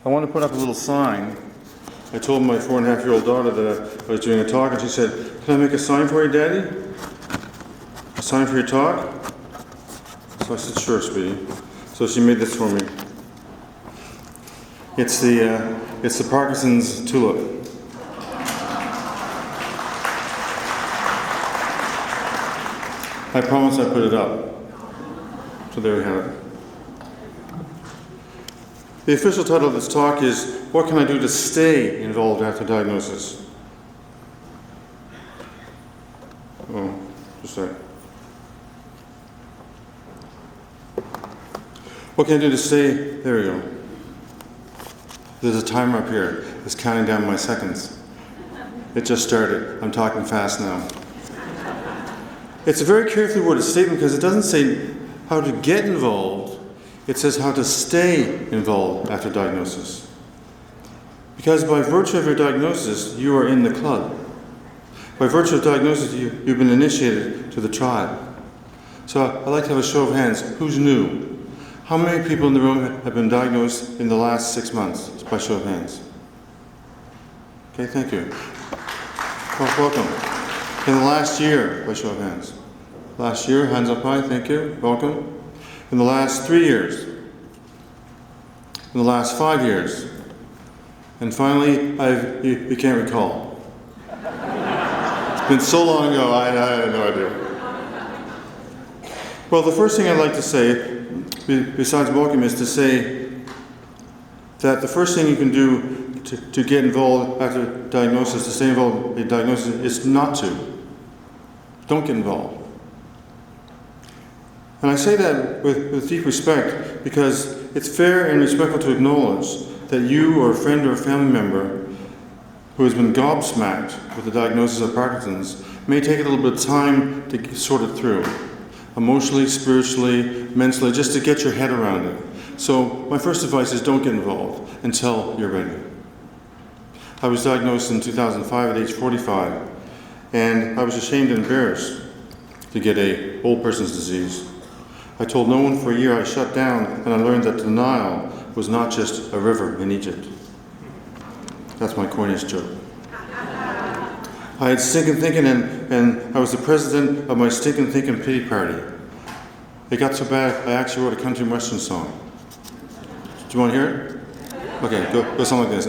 I want to put up a little sign. I told my 4.5-year-old daughter that I was doing a talk, and she said, "Can I make a sign for you, Daddy? A sign for your talk?" So I said, "Sure, sweetie." So she made this for me. It's the Parkinsons tulip. I promise I put it up. So there we have it. The official title of this talk is, "What Can I Do to Stay Involved After Diagnosis?" Oh, just a sec. What can I do to stay? There we go. There's a timer up here. It's counting down my seconds. It just started. I'm talking fast now. It's a very carefully worded statement because it doesn't say how to get involved. It says how to stay involved after diagnosis. Because by virtue of your diagnosis, you are in the club. By virtue of diagnosis, you've been initiated to the tribe. So I'd like to have a show of hands. Who's new? How many people in the room have been diagnosed in the last 6 months? Just by show of hands. Okay, thank you. Well, welcome. In the last year, by show of hands. Last year, hands up high, thank you, welcome. In the last 3 years. In the last 5 years. And finally, you can't recall. It's been so long ago, I had no idea. Well, the first thing I'd like to say, besides welcome, is to say that the first thing you can do to get involved after diagnosis, to stay involved in diagnosis, is not to. Don't get involved. And I say that with deep respect because it's fair and respectful to acknowledge that you or a friend or a family member who has been gobsmacked with the diagnosis of Parkinson's may take a little bit of time to sort it through. Emotionally, spiritually, mentally, just to get your head around it. So my first advice is don't get involved until you're ready. I was diagnosed in 2005 at age 45, and I was ashamed and embarrassed to get an old person's disease. I told no one for a year. I shut down, and I learned that the Nile was not just a river in Egypt. That's my corniest joke. I had stinking thinking, and I was the president of my stinking thinking pity party. It got so bad, I actually wrote a country and western song. Do you want to hear it? Okay, go something like this.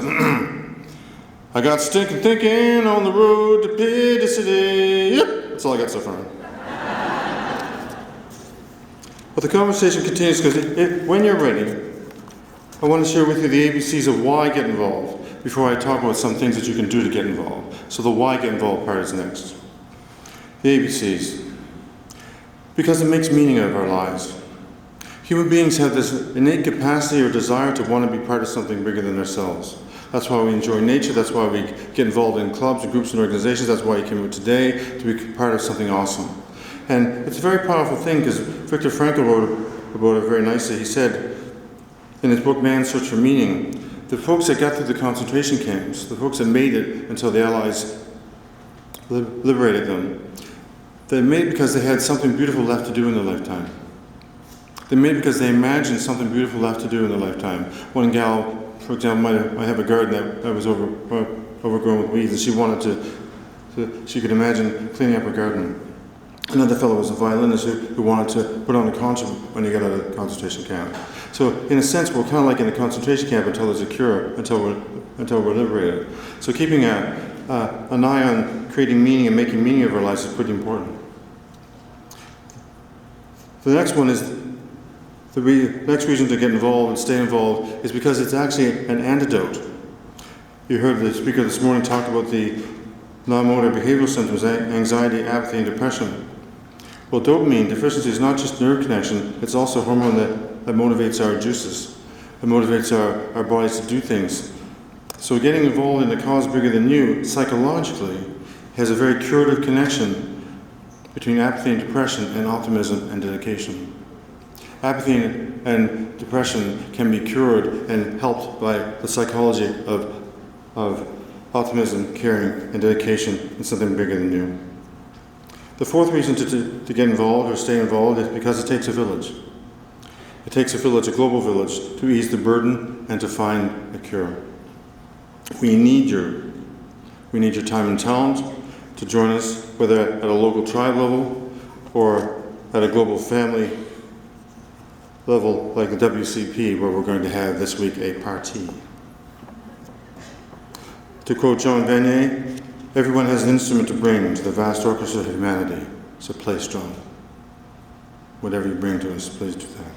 I got stinking thinking on the road to Pity City. Yep, that's all I got so far. But the conversation continues because when you're ready, I want to share with you the ABCs of why get involved before I talk about some things that you can do to get involved. So the why get involved part is next. The ABCs. Because it makes meaning of our lives. Human beings have this innate capacity or desire to want to be part of something bigger than ourselves. That's why we enjoy nature, that's why we get involved in clubs, groups, and organizations, that's why you came out today, to be part of something awesome. And it's a very powerful thing because Viktor Frankl wrote about it very nicely. He said in his book, Man's Search for Meaning, the folks that got through the concentration camps, the folks that made it until the Allies liberated them, they made it because they had something beautiful left to do in their lifetime. They made it because they imagined something beautiful left to do in their lifetime. One gal, for example, might have a garden that was overgrown with weeds, and she wanted she could imagine cleaning up her garden. Another fellow was a violinist who wanted to put on a concert when he got out of the concentration camp. So in a sense, we're kind of like in a concentration camp until there's a cure, until we're liberated. So keeping an eye on creating meaning and making meaning of our lives is pretty important. The next one is, the next reason to get involved and stay involved is because it's actually an antidote. You heard the speaker this morning talk about the non-motor behavioral symptoms, anxiety, apathy, and depression. Well, dopamine deficiency is not just nerve connection, it's also a hormone that motivates our juices. It motivates our bodies to do things. So getting involved in a cause bigger than you, psychologically, has a very curative connection between apathy and depression and optimism and dedication. Apathy and depression can be cured and helped by the psychology of optimism, caring, and dedication in something bigger than you. The fourth reason to get involved or stay involved is because it takes a village. It takes a village, a global village, to ease the burden and to find a cure. We need your time and talent to join us, whether at a local tribe level or at a global family level like the WCP, where we're going to have this week a party. To quote John Vanier, everyone has an instrument to bring to the vast orchestra of humanity, so play strong. Whatever you bring to us, please do that.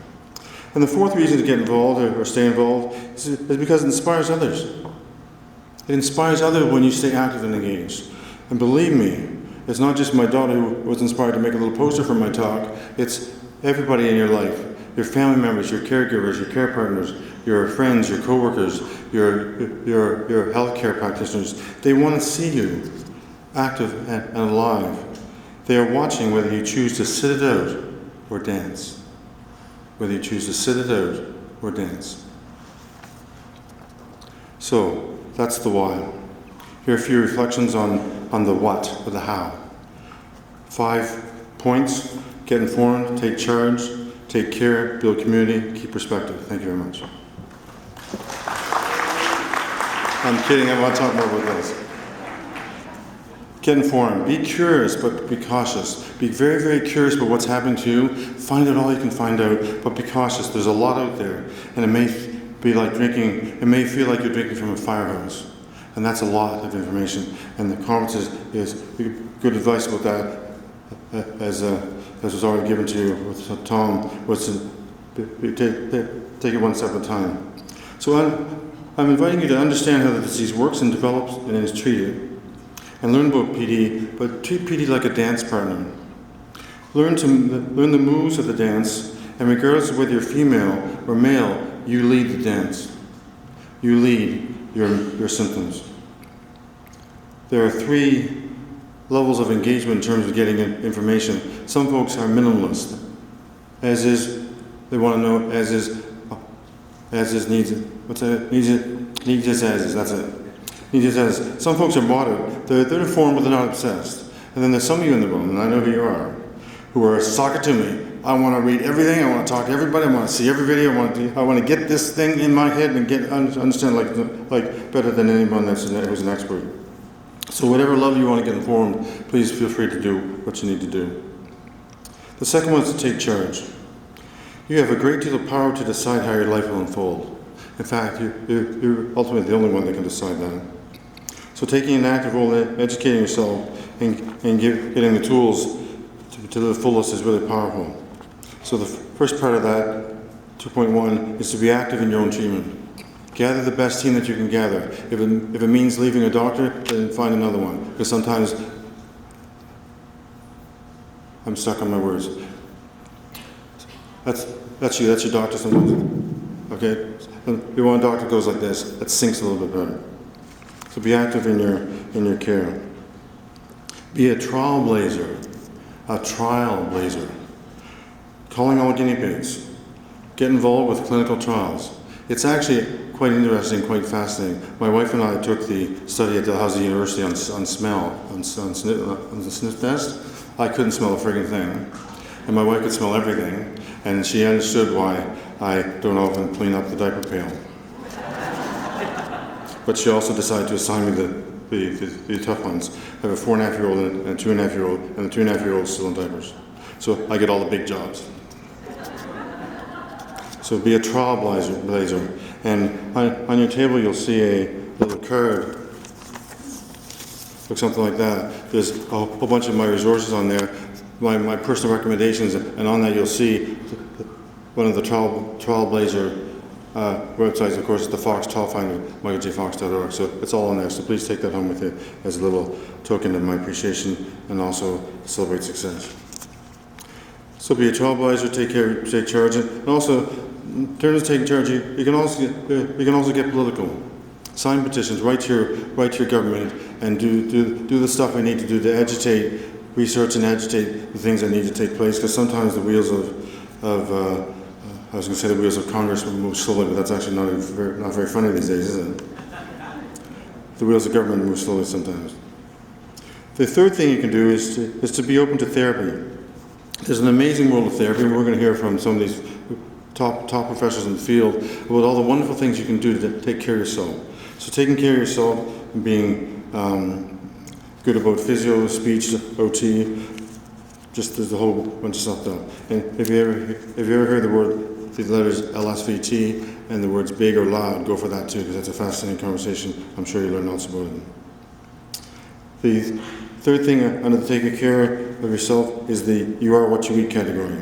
And the fourth reason to get involved or stay involved is because it inspires others. It inspires others when you stay active and engaged. And believe me, it's not just my daughter who was inspired to make a little poster for my talk, it's everybody in your life. Your family members, your caregivers, your care partners, your friends, your coworkers, your healthcare practitioners. They want to see you active and alive. They are watching whether you choose to sit it out or dance. Whether you choose to sit it out or dance. So, that's the why. Here are a few reflections on the what or the how. 5 points: get informed, take charge, take care, build community, keep perspective. Thank you very much. I'm kidding, I want to talk more about this. Get informed. Be curious, but be cautious. Be very, very curious about what's happening to you. Find out all you can find out, but be cautious. There's a lot out there, and it may be like drinking, it may feel like you're drinking from a fire hose. And that's a lot of information. And the conference is good advice about that, as was already given to you with Tom, was to take it one step at a time. So I'm inviting you to understand how the disease works and develops and is treated. And learn about PD, but treat PD like a dance partner. Learn the moves of the dance, and regardless of whether you're female or male, you lead the dance. You lead your symptoms. There are 3 levels of engagement in terms of getting information. Some folks are minimalist, as is, they want to know, as is needs it. What's that? Needs as is, that's it. Needs as is. Some folks are moderate. They're informed, but they're not obsessed. And then there's some of you in the room, and I know who you are, who are sock it to me. I want to read everything. I want to talk to everybody. I want to see every video. I want to get this thing in my head and understand like better than anyone who's an expert. So whatever level you want to get informed, please feel free to do what you need to do. The second one is to take charge. You have a great deal of power to decide how your life will unfold. In fact, you're ultimately the only one that can decide that. So taking an active role in educating yourself and getting the tools to the fullest is really powerful. So the first part of that, 2.1, is to be active in your own treatment. Gather the best team that you can gather. If it means leaving a doctor, then find another one. Because sometimes I'm stuck on my words. That's you. That's your doctor sometimes. Okay. And you want a doctor goes like this. That sinks a little bit better. So be active in your care. Be a trailblazer. A trailblazer. Calling all guinea pigs. Get involved with clinical trials. It's actually quite interesting, quite fascinating. My wife and I took the study at Dalhousie University on smell, on the sniff test. I couldn't smell a friggin' thing. And my wife could smell everything. And she understood why I don't often clean up the diaper pail. But she also decided to assign me the tough ones. I have a 4.5-year-old and a 2.5-year-old, and the 2.5-year-old is still in diapers. So I get all the big jobs. So be a trailblazer. And on your table you'll see a little card. Looks something like that. There's a whole bunch of my resources on there, my personal recommendations, and on that you'll see one of the trailblazer websites, of course, is the Fox Trail Finder, michaeljfox.org. So it's all on there. So please take that home with you as a little token of my appreciation and also celebrate success. So be a trailblazer, take charge, and also in terms of taking charge, you can also get political. Sign petitions, write to your government, and do the stuff we need to do to agitate, research and agitate the things that need to take place. Because sometimes the wheels the wheels of Congress move slowly, but that's actually not very funny these days, is it? The wheels of government move slowly sometimes. The third thing you can do is to be open to therapy. There's an amazing world of therapy, and we're going to hear from some of these top professionals in the field about all the wonderful things you can do to take care of yourself. So taking care of yourself and being good about physio, speech, OT, just there's a whole bunch of stuff though. And if you ever heard the letters LSVT and the words big or loud, go for that too, because that's a fascinating conversation. I'm sure you learn lots about it. The third thing under the taking care of yourself is the you are what you eat category.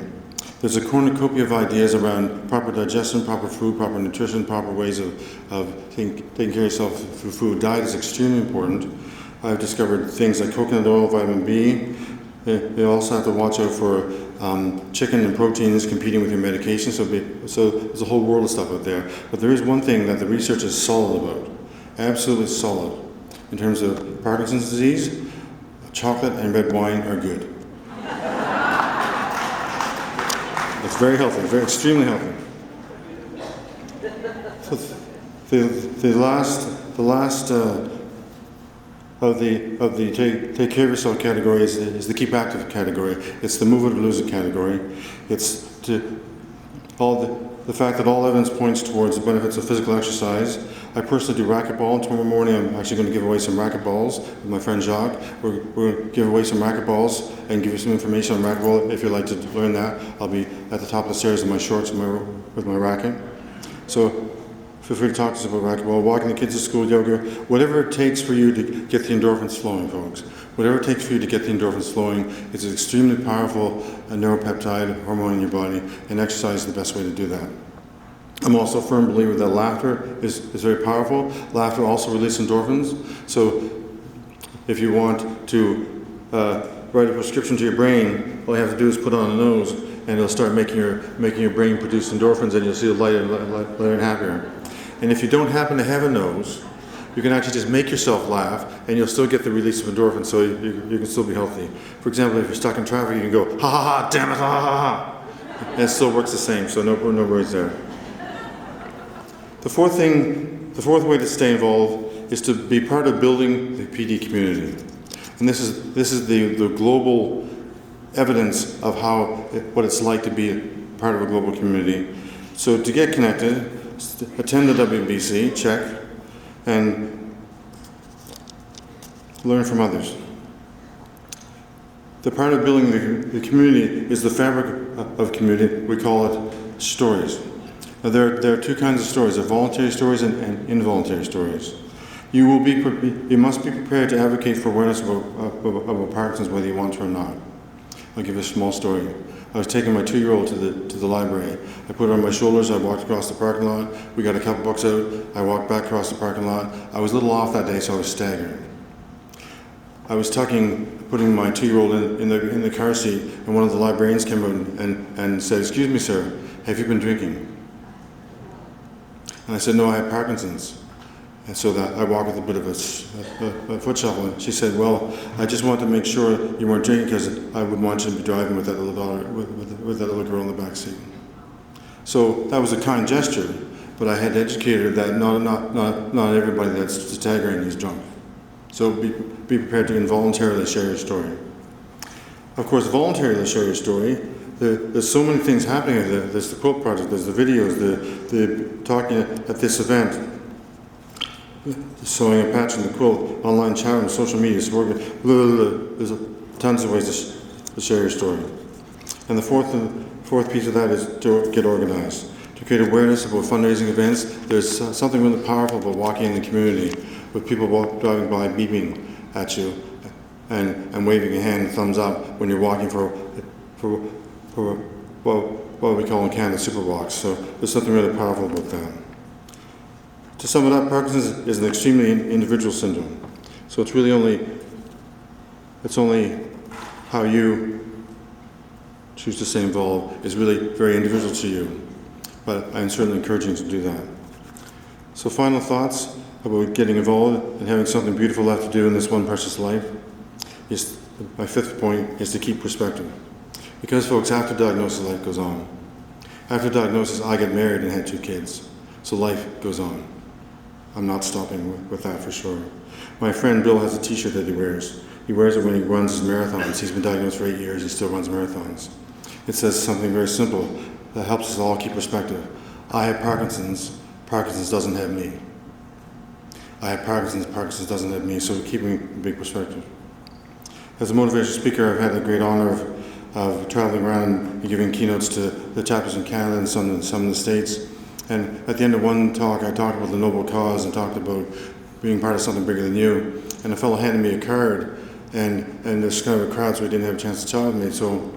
There's a cornucopia of ideas around proper digestion, proper food, proper nutrition, proper ways of taking care of yourself through food. Diet is extremely important. I've discovered things like coconut oil, vitamin B. You also have to watch out for chicken and proteins competing with your medication. So there's a whole world of stuff out there. But there is one thing that the research is solid about, absolutely solid. In terms of Parkinson's disease, chocolate and red wine are good. It's very healthy, very extremely healthy. So the last of the take care of yourself category is the keep active category. It's the move it or lose it category. It's the fact that all evidence points towards the benefits of physical exercise. I personally do racquetball. Tomorrow morning I'm actually going to give away some racquetballs with my friend Jacques. We're going to give away some racquetballs and give you some information on racquetball. If you'd like to learn that, I'll be at the top of the stairs in my shorts with my racket. So feel free to talk to us about racquetball, walking the kids to school, yoga, whatever it takes for you to get the endorphins flowing, folks. Whatever it takes for you to get the endorphins flowing, it's an extremely powerful neuropeptide hormone in your body, and exercise is the best way to do that. I'm also a firm believer that laughter is very powerful. Laughter also releases endorphins. So if you want to write a prescription to your brain, all you have to do is put on a nose, and it'll start making your brain produce endorphins, and you'll feel lighter and happier. And if you don't happen to have a nose, you can actually just make yourself laugh, and you'll still get the release of endorphins, so you can still be healthy. For example, if you're stuck in traffic, you can go, ha ha ha, damn it, ha ha ha. And it still works the same, so no worries there. The fourth way to stay involved is to be part of building the PD community. And this is the global evidence of what it's like to be part of a global community. So to get connected, attend the WBC, check, and learn from others. The part of building the community is the fabric of community. We call it stories. Now there are two kinds of stories: there are voluntary stories and involuntary stories. You must be prepared to advocate for awareness about Parkinson's, whether you want to or not. I'll give you a small story. I was taking my 2-year-old to the library. I put her on my shoulders. I walked across the parking lot. We got a couple books out. I walked back across the parking lot. I was a little off that day, so I was staggering. I was putting my 2-year-old in the car seat, and one of the librarians came out and said, "Excuse me, sir, have you been drinking?" And I said, "No, I have Parkinson's." And so that I walked with a bit of a foot shuffle. And she said, "Well, I just wanted to make sure you weren't drinking because I wouldn't want you to be driving with that little daughter, with that little girl in the back seat." So that was a kind gesture, but I had educated her that not everybody that's staggering is drunk. So be prepared to involuntarily share your story. Of course, voluntarily share your story. There's so many things happening. There's the quilt project, there's the videos, the talking at this event, sewing a patch on the quilt, online chat room, social media, there's tons of ways to share your story. And the fourth piece of that is to get organized. To create awareness about fundraising events, there's something really powerful about walking in the community with people driving by beeping at you and waving a hand and thumbs up when you're walking for what we call in Canada super walks. So there's something really powerful about that. To sum it up, Parkinson's is an extremely individual syndrome. So it's only how you choose to stay involved is really very individual to you. But I'm certainly encouraging you to do that. So final thoughts about getting involved and having something beautiful left to do in this one precious life. My fifth point is to keep perspective. Because folks, after diagnosis, life goes on. After diagnosis, I get married and had 2 kids. So life goes on. I'm not stopping with that for sure. My friend Bill has a t-shirt that he wears. He wears it when he runs his marathons. He's been diagnosed for 8 years. He still runs marathons. It says something very simple. that helps us all keep perspective. I have Parkinson's, Parkinson's doesn't have me. I have Parkinson's, Parkinson's doesn't have me, so keeping a big perspective. As a motivational speaker, I've had the great honor of traveling around and giving keynotes to the chapters in Canada and some in the States. And at the end of one talk, I talked about the noble cause and talked about being part of something bigger than you. And a fellow handed me a card, and there's kind of a crowd, so he didn't have a chance to chat with me. So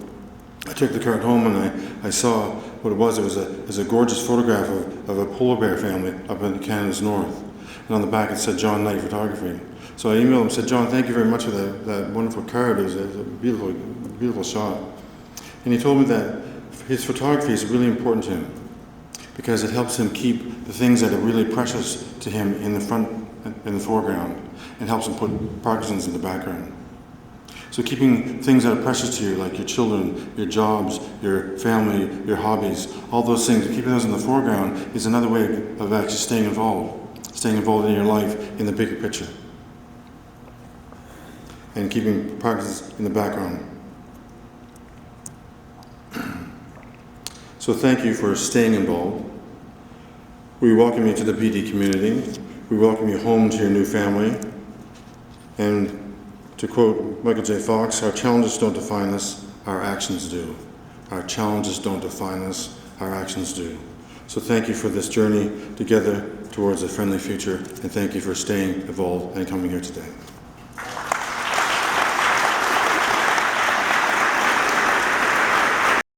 I took the card home, and I saw what it was. It was a gorgeous photograph of a polar bear family up in Canada's north. And on the back it said John Knight Photography. So I emailed him and said, John, thank you very much for that wonderful card. It was a beautiful, beautiful shot. And he told me that his photography is really important to him because it helps him keep the things that are really precious to him in the front, in the foreground, and helps him put Parkinson's in the background. So keeping things that are precious to you, like your children, your jobs, your family, your hobbies, all those things, keeping those in the foreground is another way of actually staying involved in your life in the bigger picture. And keeping Parkinson's in the background. So thank you for staying involved. We welcome you to the PD community. We welcome you home to your new family. And to quote Michael J. Fox, our challenges don't define us, our actions do. Our challenges don't define us, our actions do. So thank you for this journey together towards a friendly future, and thank you for staying involved and coming here today.